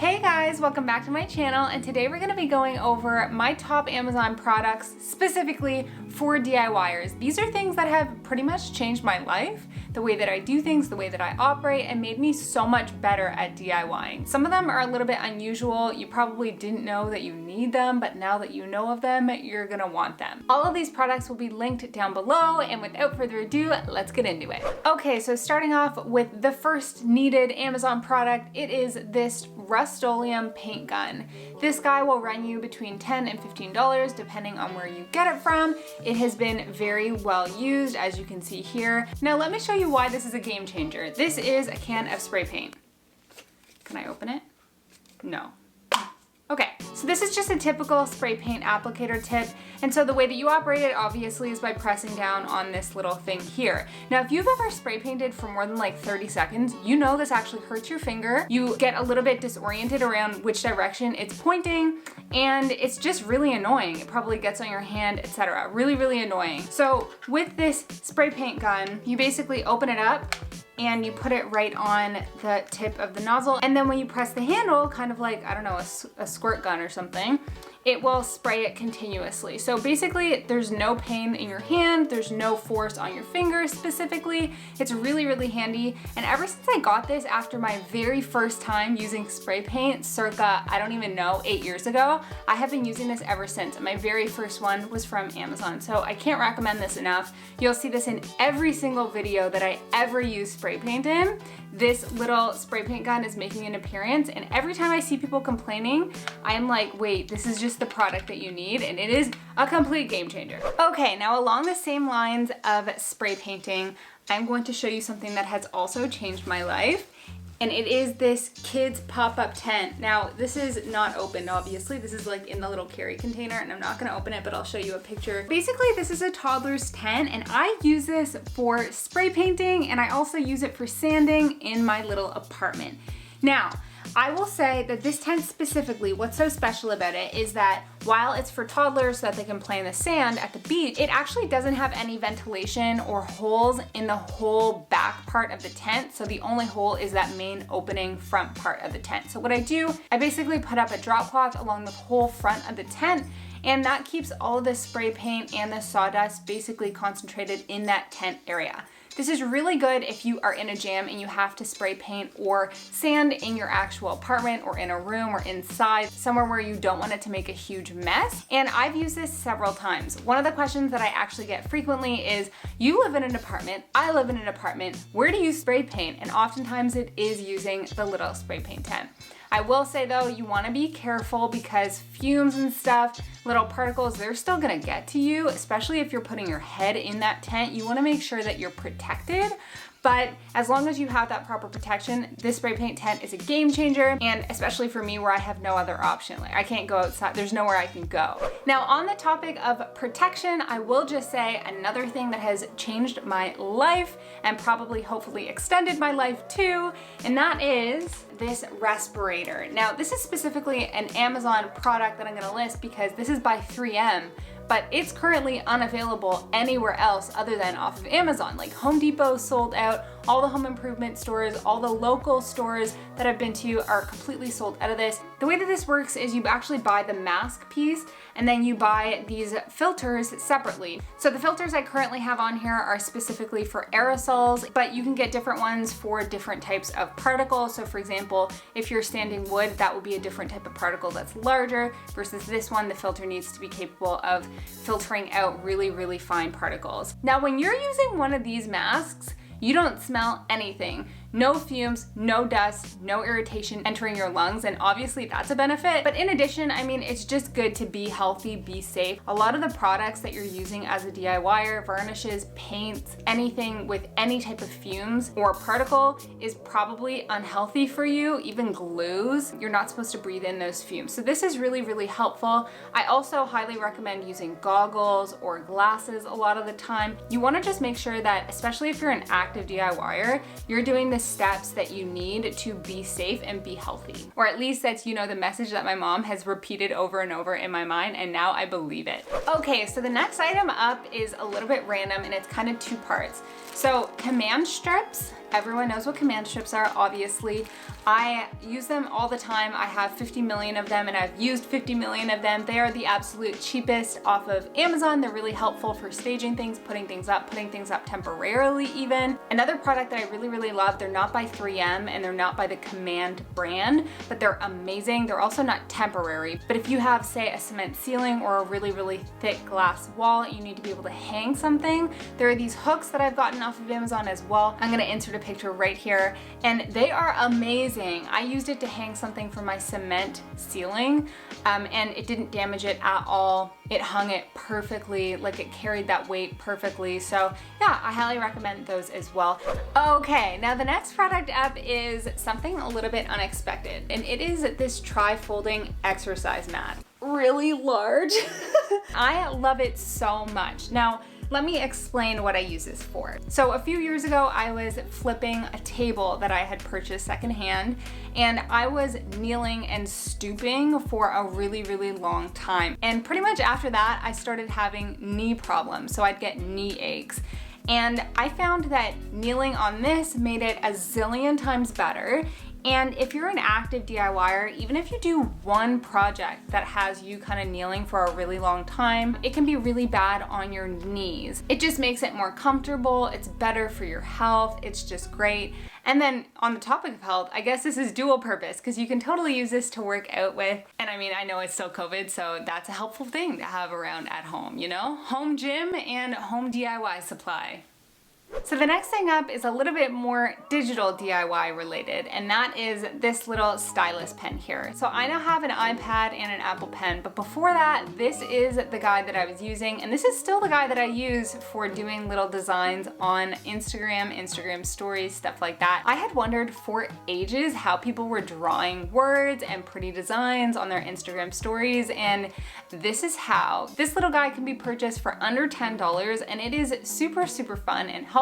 Hey guys, welcome back to my channel, and today we're going to be going over my top Amazon products specifically for DIYers. These are things that have pretty much changed my life, the way that I do things, the way that I operate, and made me so much better at DIYing. Some of them are a little bit unusual. You probably didn't know that you need them, but now that you know of them, you're gonna want them. All of these products will be linked down below, and without further ado, let's get into it. Okay, so starting off with the first needed Amazon product, it is this Rust-Oleum Paint Gun. This guy will run you between $10 and $15 depending on where you get it from. It has been very well used, as you can see here. Now let me show you why this is a game changer. This is a can of spray paint. Can I open it? No. Okay, so this is just a typical spray paint applicator tip. And so the way that you operate it obviously is by pressing down on this little thing here. Now, if you've ever spray painted for more than like 30 seconds, you know this actually hurts your finger. You get a little bit disoriented around which direction it's pointing, and it's just really annoying. It probably gets on your hand, etc. Really, really annoying. So with this spray paint gun, you basically open it up and you put it right on the tip of the nozzle. And then when you press the handle, kind of like, I don't know, a squirt gun or something, it will spray it continuously. So basically there's no pain in your hand, there's no force on your fingers specifically. It's really, really handy. And ever since I got this after my very first time using spray paint, circa, I don't even know, 8 years ago, I have been using this ever since. And my very first one was from Amazon. So I can't recommend this enough. You'll see this in every single video that I ever use spray paint in. This little spray paint gun is making an appearance, and every time I see people complaining, I'm like, wait, this is just the product that you need, and it is a complete game changer. Okay, now along the same lines of spray painting, I'm going to show you something that has also changed my life. And it is this kids pop-up tent. Now, this is not opened, obviously. This is like in the little carry container, and I'm not gonna open it, but I'll show you a picture. Basically, this is a toddler's tent, and I use this for spray painting, and I also use it for sanding in my little apartment. Now, I will say that this tent specifically, what's so special about it is that while it's for toddlers so that they can play in the sand at the beach, it actually doesn't have any ventilation or holes in the whole back part of the tent. So the only hole is that main opening front part of the tent. So what I do, I basically put up a drop cloth along the whole front of the tent, and that keeps all of the spray paint and the sawdust basically concentrated in that tent area. This is really good if you are in a jam and you have to spray paint or sand in your actual apartment or in a room or inside, somewhere where you don't want it to make a huge mess. And I've used this several times. One of the questions that I actually get frequently is, you live in an apartment, I live in an apartment, where do you spray paint? And oftentimes it is using the little spray paint tent. I will say though, you wanna be careful because fumes and stuff, little particles, they're still gonna get to you, especially if you're putting your head in that tent. You wanna make sure that you're protected. But as long as you have that proper protection, this spray paint tent is a game changer, and especially for me where I have no other option. Like, I can't go outside, there's nowhere I can go. Now, on the topic of protection, I will just say another thing that has changed my life and probably hopefully extended my life too, and that is this respirator. Now, this is specifically an Amazon product that I'm gonna list because this is by 3M. But it's currently unavailable anywhere else other than off of Amazon. Like Home Depot sold out, all the home improvement stores, all the local stores that I've been to are completely sold out of this. The way that this works is you actually buy the mask piece and then you buy these filters separately. So the filters I currently have on here are specifically for aerosols, but you can get different ones for different types of particles. So for example, if you're sanding wood, that will be a different type of particle that's larger versus this one. The filter needs to be capable of filtering out really, really fine particles. Now, when you're using one of these masks, you don't smell anything. No fumes, no dust, no irritation entering your lungs, and obviously that's a benefit. But in addition, I mean, it's just good to be healthy, be safe. A lot of the products that you're using as a DIYer, varnishes, paints, anything with any type of fumes or particle is probably unhealthy for you, even glues. You're not supposed to breathe in those fumes. So this is really, really helpful. I also highly recommend using goggles or glasses a lot of the time. You wanna just make sure that, especially if you're an active DIYer, you're doing the steps that you need to be safe and be healthy. Or at least that's, you know, the message that my mom has repeated over and over in my mind, and now I believe it. Okay, so the next item up is a little bit random and it's kind of two parts. So command strips Everyone knows what command strips are, obviously. I use them all the time. I have 50 million of them and I've used 50 million of them. They are the absolute cheapest off of Amazon. They're really helpful for staging things, putting things up temporarily even. Another product that I really love, they're not by 3M and they're not by the Command brand, but they're amazing. They're also not temporary, but if you have, say, a cement ceiling or a really thick glass wall, you need to be able to hang something. There are these hooks that I've gotten off of Amazon as well. I'm gonna insert a picture right here, and they are amazing. I used it to hang something from my cement ceiling, and it didn't damage it at all. It hung it perfectly, like it carried that weight perfectly. So yeah, I highly recommend those as well. Okay, now the next product up is something a little bit unexpected, and it is this tri-folding exercise mat. Really large. I love it so much. Now, let me explain what I use this for. So a few years ago, I was flipping a table that I had purchased secondhand, and I was kneeling and stooping for a really long time. And pretty much after that, I started having knee problems. So I'd get knee aches. And I found that kneeling on this made it a zillion times better. And if you're an active DIYer, even if you do one project that has you kind of kneeling for a really long time, it can be really bad on your knees. It just makes it more comfortable, it's better for your health, it's just great. And then on the topic of health, I guess this is dual purpose because you can totally use this to work out with. And I mean, I know it's still COVID, so that's a helpful thing to have around at home, you know? Home gym and home DIY supply. So the next thing up is a little bit more digital DIY related, and that is this little stylus pen here. So I now have an iPad and an Apple Pen, but before that, this is the guide that I was using, and this is still the guide that I use for doing little designs on Instagram stories, stuff like that. I had wondered for ages how people were drawing words and pretty designs on their Instagram stories, and this is how. This little guide can be purchased for under $10, and it is super fun and helpful.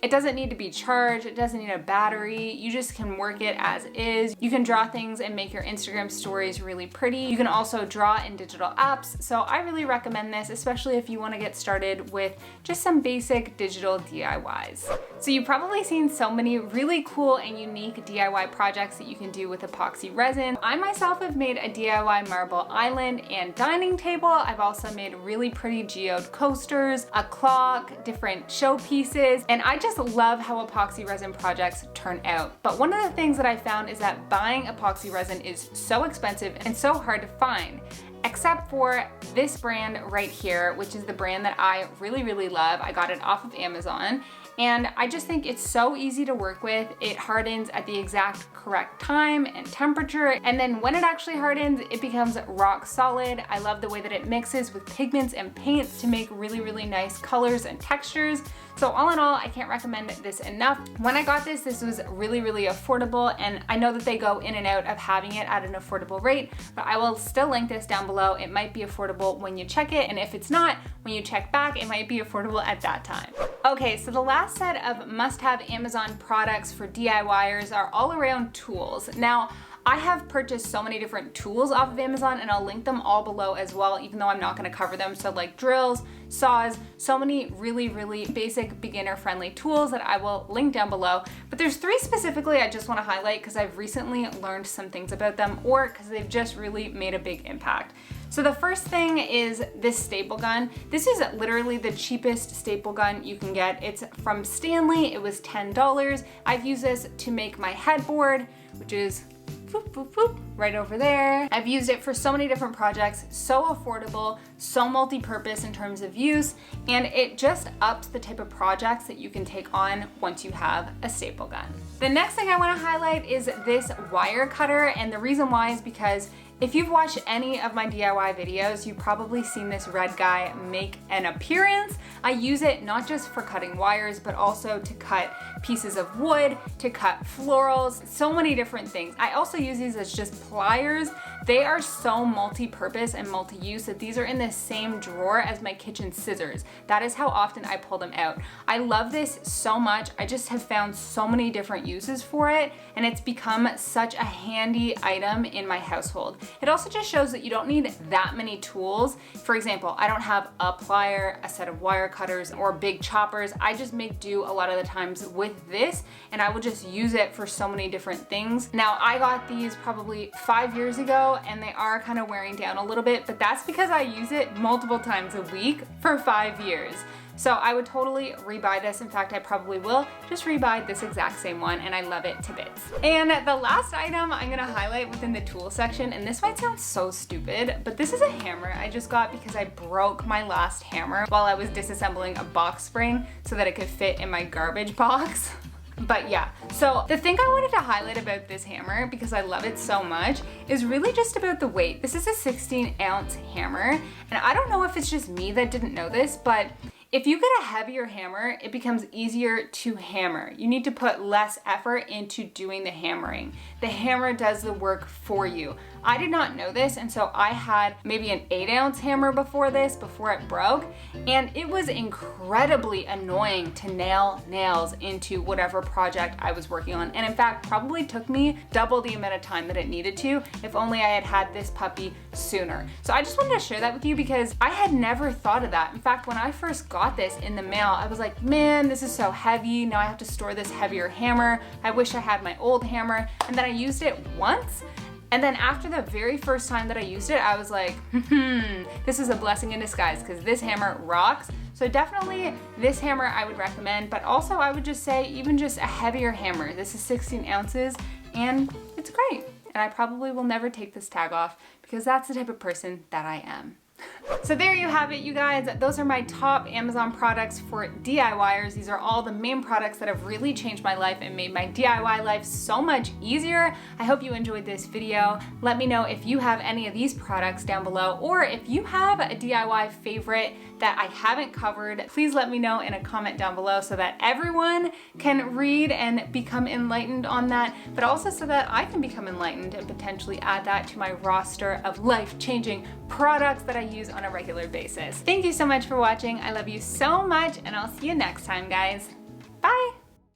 It doesn't need to be charged, it doesn't need a battery, you just can work it as is. You can draw things and make your Instagram stories really pretty. You can also draw in digital apps, so I really recommend this, especially if you want to get started with just some basic digital DIYs. So you've probably seen so many really cool and unique DIY projects that you can do with epoxy resin. I myself have made a DIY marble island and dining table. I've also made really pretty geode coasters, a clock, different showpieces, and I just love how epoxy resin projects turn out. But one of the things that I found is that buying epoxy resin is so expensive and so hard to find. Except for this brand right here, which is the brand that I really love. I got it off of Amazon, and I just think it's so easy to work with. It hardens at the exact correct time and temperature, and then when it actually hardens, it becomes rock solid. I love the way that it mixes with pigments and paints to make really nice colors and textures. So all in all, I can't recommend this enough. When I got this was really affordable, and I know that they go in and out of having it at an affordable rate, but I will still link this down below. It might be affordable when you check it, and if it's not, when you check back, it might be affordable at that time. Okay, so the last set of must-have Amazon products for DIYers are all around tools. Now, I have purchased so many different tools off of Amazon, and I'll link them all below as well, even though I'm not gonna cover them. So like drills, saws, so many really basic beginner-friendly tools that I will link down below. But there's three specifically I just wanna highlight because I've recently learned some things about them, or because they've just really made a big impact. So the first thing is this staple gun. This is literally the cheapest staple gun you can get. It's from Stanley, it was $10. I've used this to make my headboard, which is right over there. I've used it for so many different projects, so affordable, so multi-purpose in terms of use, and it just ups the type of projects that you can take on once you have a staple gun. The next thing I want to highlight is this wire cutter, and the reason why is because if you've watched any of my DIY videos, you've probably seen this red guy make an appearance. I use it not just for cutting wires, but also to cut pieces of wood, to cut florals, so many different things. I also use these as just pliers. They are so multi-purpose and multi-use that these are in the same drawer as my kitchen scissors. That is how often I pull them out. I love this so much. I just have found so many different uses for it, and it's become such a handy item in my household. It also just shows that you don't need that many tools. For example, I don't have a plier, a set of wire cutters, or big choppers. I just make do a lot of the times with this, and I will just use it for so many different things. Now, I got these probably 5 years ago, and they are kind of wearing down a little bit, but that's because I use it multiple times a week for 5 years. So I would totally rebuy this. In fact, I probably will just rebuy this exact same one, and I love it to bits. And the last item I'm gonna highlight within the tool section, and this might sound so stupid, but this is a hammer I just got because I broke my last hammer while I was disassembling a box spring so that it could fit in my garbage box. But yeah, so the thing I wanted to highlight about this hammer, because I love it so much, is really just about the weight. This is a 16-ounce hammer, and I don't know if it's just me that didn't know this, but if you get a heavier hammer, it becomes easier to hammer. You need to put less effort into doing the hammering. The hammer does the work for you. I did not know this, and so I had maybe an 8-ounce hammer before this, before it broke, and it was incredibly annoying to nail nails into whatever project I was working on. And in fact, probably took me double the amount of time that it needed to, if only I had had this puppy sooner. So I just wanted to share that with you because I had never thought of that. In fact, when I first got this in the mail, I was like, man, this is so heavy. Now I have to store this heavier hammer. I wish I had my old hammer. And then I used it once. And then after the very first time that I used it, I was like, this is a blessing in disguise because this hammer rocks. So definitely this hammer I would recommend, but also I would just say even just a heavier hammer. This is 16 ounces and it's great. And I probably will never take this tag off because that's the type of person that I am. So there you have it, you guys. Those are my top Amazon products for DIYers. These are all the main products that have really changed my life and made my DIY life so much easier. I hope you enjoyed this video. Let me know if you have any of these products down below, or if you have a DIY favorite that I haven't covered, please let me know in a comment down below so that everyone can read and become enlightened on that, but also so that I can become enlightened and potentially add that to my roster of life-changing products that I use on a regular basis. Thank you so much for watching. I love you so much, and I'll see you next time, guys. Bye!